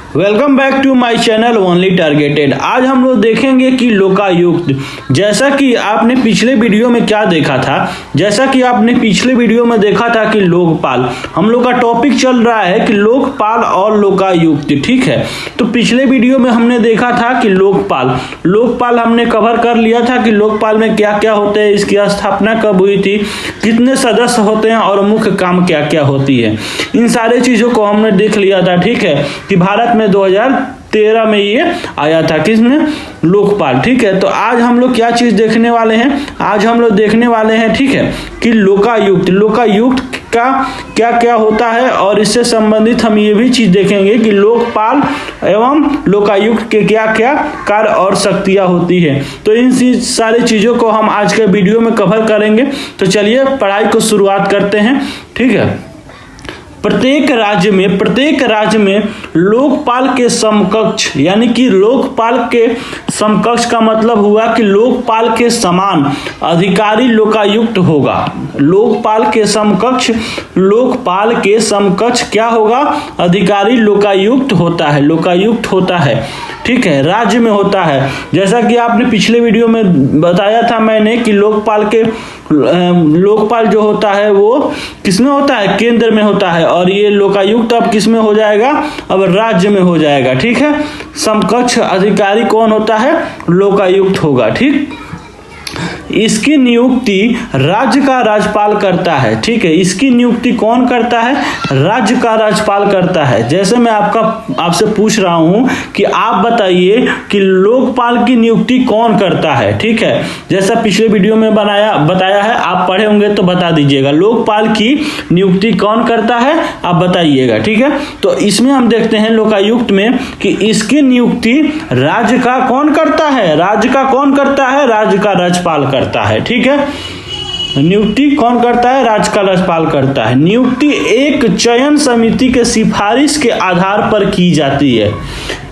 Welcome back to my channel only targeted. आज हम लोग देखेंगे कि लोकायुक्त। जैसा कि आपने पिछले वीडियो में क्या देखा था, कि लोकपाल। हम लोग का टॉपिक चल रहा है कि लोकपाल और लोकायुक्त, ठीक है। तो पिछले वीडियो में हमने देखा था कि लोकपाल हमने कवर कर लिया था कि लोकपाल में क्या क्या होते हैं, इसकी स्थापना कब हुई थी, कितने सदस्य होते हैं और मुख्य काम क्या क्या होती है। इन सारे चीजों को हमने देख लिया था, ठीक है, कि भारत में 2013 में ये आया था, किसने, लोकपाल, ठीक है। तो आज हम लोग क्या चीज देखने वाले हैं, ठीक है, कि लोकायुक्त का क्या क्या होता है और इससे संबंधित हम ये भी चीज देखेंगे कि लोकपाल एवं लोकायुक्त के क्या क्या कार्य और शक्तियां होती है। तो इन सारी चीजों को हम आज के वीडियो में कवर करेंगे। तो चलिए पढ़ाई को शुरुआत करते हैं, ठीक है। प्रत्येक राज्य में लोकपाल के समकक्ष, यानी कि लोकपाल के समकक्ष का मतलब हुआ कि लोकपाल के समान अधिकारी लोकायुक्त होगा। लोकपाल के समकक्ष क्या होगा, अधिकारी लोकायुक्त होता है, ठीक है, राज्य में होता है। जैसा कि आपने पिछले वीडियो में बताया था मैंने कि लोकपाल जो होता है वो किसमें होता है, केंद्र में होता है, और ये लोकायुक्त अब किसमें हो जाएगा, अब राज्य में हो जाएगा, ठीक है। समकक्ष अधिकारी कौन होता है, लोकायुक्त होगा, ठीक। इसकी नियुक्ति राज्य का राज्यपाल करता है, ठीक है। इसकी नियुक्ति कौन करता है, राज्य का राज्यपाल करता है। जैसे मैं आपसे पूछ रहा हूं कि आप बताइए कि लोकपाल की नियुक्ति कौन करता है, ठीक है। जैसा पिछले वीडियो में बताया है, आप पढ़े होंगे तो बता दीजिएगा, लोकपाल की नियुक्ति कौन करता है, आप बताइएगा, ठीक है। तो इसमें हम देखते हैं लोकायुक्त में कि इसकी नियुक्ति राज्य का कौन करता है, राज्य का राज्यपाल करता है, ठीक है। नियुक्ति कौन करता है, राज्य का राज्यपाल करता है। नियुक्ति एक चयन समिति के सिफारिश के आधार पर की जाती है।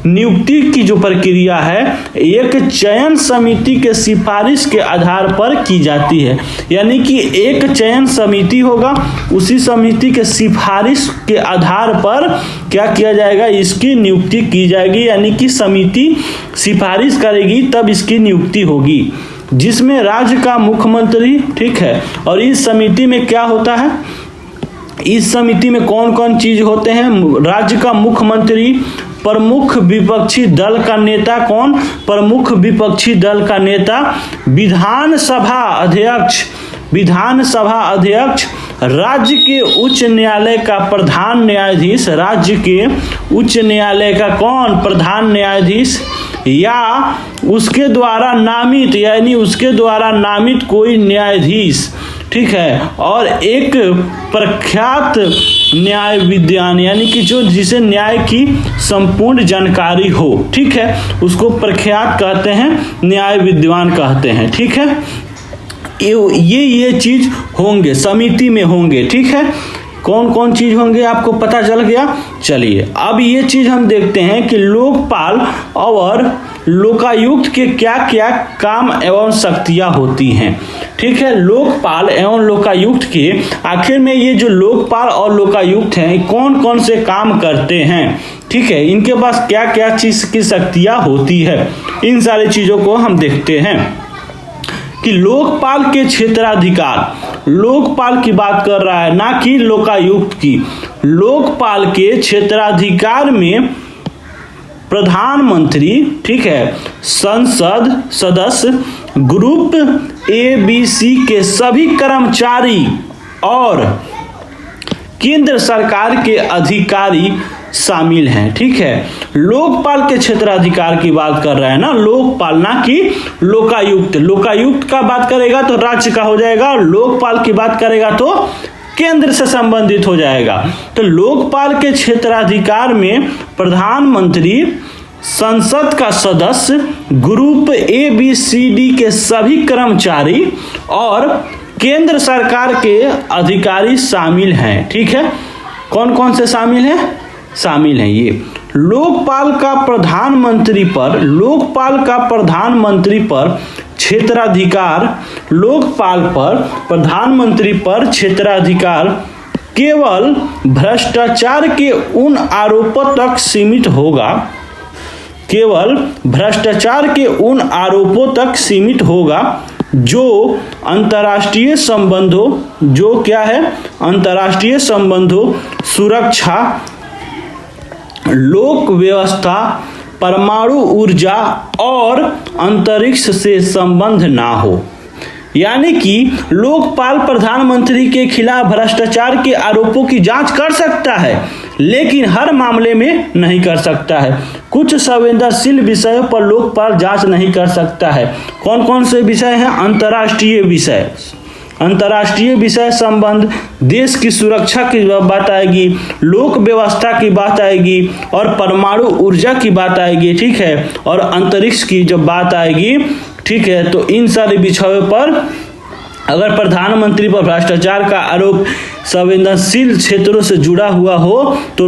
नियुक्ति की जो प्रक्रिया है एक चयन समिति के सिफारिश के आधार पर की जाती है, यानी कि एक चयन समिति होगा, उसी समिति के सिफारिश के आधार पर क्या किया जाएगा, इसकी नियुक्ति की जाएगी, यानी कि समिति सिफारिश करेगी तब इसकी नियुक्ति होगी, जिसमें राज्य का मुख्यमंत्री, ठीक है। और इस समिति में क्या होता है, इस समिति में कौन कौन चीज होते हैं, राज्य का मुख्यमंत्री, प्रमुख विपक्षी दल का नेता, कौन, प्रमुख विपक्षी दल का नेता, विधानसभा अध्यक्ष, राज्य के उच्च न्यायालय का प्रधान न्यायाधीश, राज्य के उच्च न्यायालय का कौन, प्रधान न्यायाधीश, या उसके द्वारा नामित, यानी उसके द्वारा नामित कोई न्यायाधीश, ठीक है। और एक प्रख्यात न्याय विद्वान, यानी कि जिसे न्याय की संपूर्ण जानकारी हो, ठीक है, उसको प्रख्यात कहते हैं, न्याय विद्वान कहते हैं, ठीक है। ये चीज होंगे, समिति में होंगे, ठीक है। कौन कौन चीज होंगे आपको पता चल गया। चलिए अब ये चीज हम देखते हैं कि लोकपाल और लोकायुक्त के क्या क्या काम एवं शक्तियां होती हैं, ठीक है। लोकपाल एवं लोकायुक्त के आखिर में ये जो लोकपाल और लोकायुक्त हैं कौन कौन से काम करते हैं, ठीक है, इनके पास क्या क्या चीज की शक्तियां होती है, इन सारी चीजों को हम देखते हैं। कि लोकपाल के क्षेत्राधिकार, लोकपाल की बात कर रहा है ना कि लोकायुक्त की। लोकपाल के क्षेत्राधिकार में प्रधानमंत्री, ठीक है, संसद सदस्य, ग्रुप ABC के सभी कर्मचारी और केंद्र सरकार के अधिकारी शामिल हैं, ठीक है। लोकपाल के क्षेत्राधिकार की बात कर रहा है ना लोकपाल, ना कि लोकायुक्त का बात करेगा तो राज्य का हो जाएगा, और लोकपाल की बात करेगा तो केंद्र से संबंधित हो जाएगा। तो लोकपाल के क्षेत्राधिकार में प्रधानमंत्री, संसद का सदस्य, ग्रुप ABCD के सभी कर्मचारी और केंद्र सरकार के अधिकारी शामिल हैं, ठीक है। कौन कौन से शामिल हैं ये। लोकपाल का प्रधानमंत्री पर क्षेत्राधिकार, लोकपाल पर प्रधानमंत्री पर क्षेत्राधिकार केवल भ्रष्टाचार के उन आरोपों तक सीमित होगा, केवल भ्रष्टाचार के उन आरोपों तक सीमित होगा जो अंतर्राष्ट्रीय संबंधों, जो क्या है, अंतर्राष्ट्रीय संबंधों, सुरक्षा, लोक व्यवस्था, परमाणु ऊर्जा और अंतरिक्ष से संबंध ना हो। यानी कि लोकपाल प्रधानमंत्री के खिलाफ भ्रष्टाचार के आरोपों की जांच कर सकता है, लेकिन हर मामले में नहीं कर सकता है। कुछ संवेदनशील विषयों पर लोकपाल जांच नहीं कर सकता है। कौन कौन से विषय हैं? अंतर्राष्ट्रीय विषय, अंतर्राष्ट्रीय विषय संबंध, देश की सुरक्षा की बात आएगी, लोक व्यवस्था की बात आएगी और परमाणु ऊर्जा की बात आएगी, ठीक है, और अंतरिक्ष की जब बात आएगी, ठीक है। तो इन सारे विषयों पर अगर प्रधानमंत्री पर भ्रष्टाचार का आरोप संवेदनशील क्षेत्रों से जुड़ा हुआ हो तो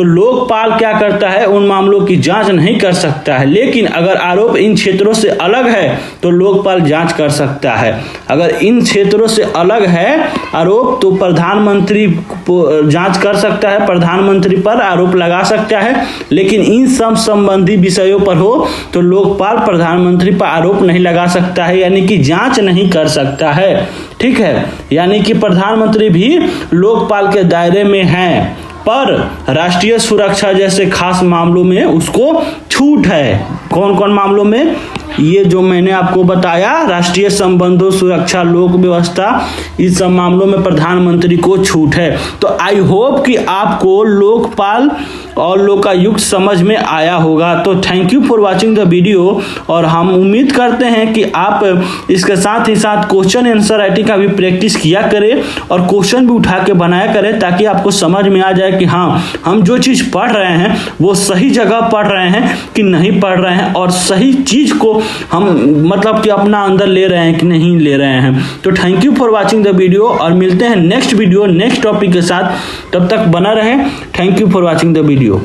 लोकपाल क्या करता है, उन मामलों की जांच नहीं कर सकता है। लेकिन अगर आरोप इन क्षेत्रों से अलग है तो लोकपाल जांच कर सकता है। अगर इन क्षेत्रों से अलग है आरोप तो प्रधानमंत्री जांच कर सकता है, प्रधानमंत्री पर आरोप लगा सकता है। लेकिन इन सब संबंधी विषयों पर हो तो लोकपाल प्रधानमंत्री पर आरोप नहीं लगा सकता है, यानी कि जांच नहीं कर सकता है, ठीक है। यानी कि प्रधानमंत्री भी लोकपाल के दायरे में हैं, पर राष्ट्रीय सुरक्षा जैसे खास मामलों में उसको छूट है। कौन कौन मामलों में? ये जो मैंने आपको बताया, राष्ट्रीय संबंधों, सुरक्षा, लोक व्यवस्था, इस सब मामलों में प्रधानमंत्री को छूट है। तो आई होप कि आपको लोकपाल और लोकायुक्त समझ में आया होगा। तो thank you for watching the video, और हम उम्मीद करते हैं कि आप इसके साथ ही साथ क्वेश्चन आंसर राइटिंग का भी प्रैक्टिस किया करें और क्वेश्चन भी उठा के बनाया करें, ताकि आपको समझ में आ जाए कि हाँ, हम जो चीज़ पढ़ रहे हैं वो सही जगह पढ़ रहे हैं कि नहीं पढ़ रहे हैं, और सही चीज़ को हम मतलब कि अपना अंदर ले रहे हैं कि नहीं ले रहे हैं। तो thank you for watching the video, और मिलते हैं नेक्स्ट वीडियो नेक्स्ट टॉपिक के साथ। तब तक बना रहें। Thank you for watching the video.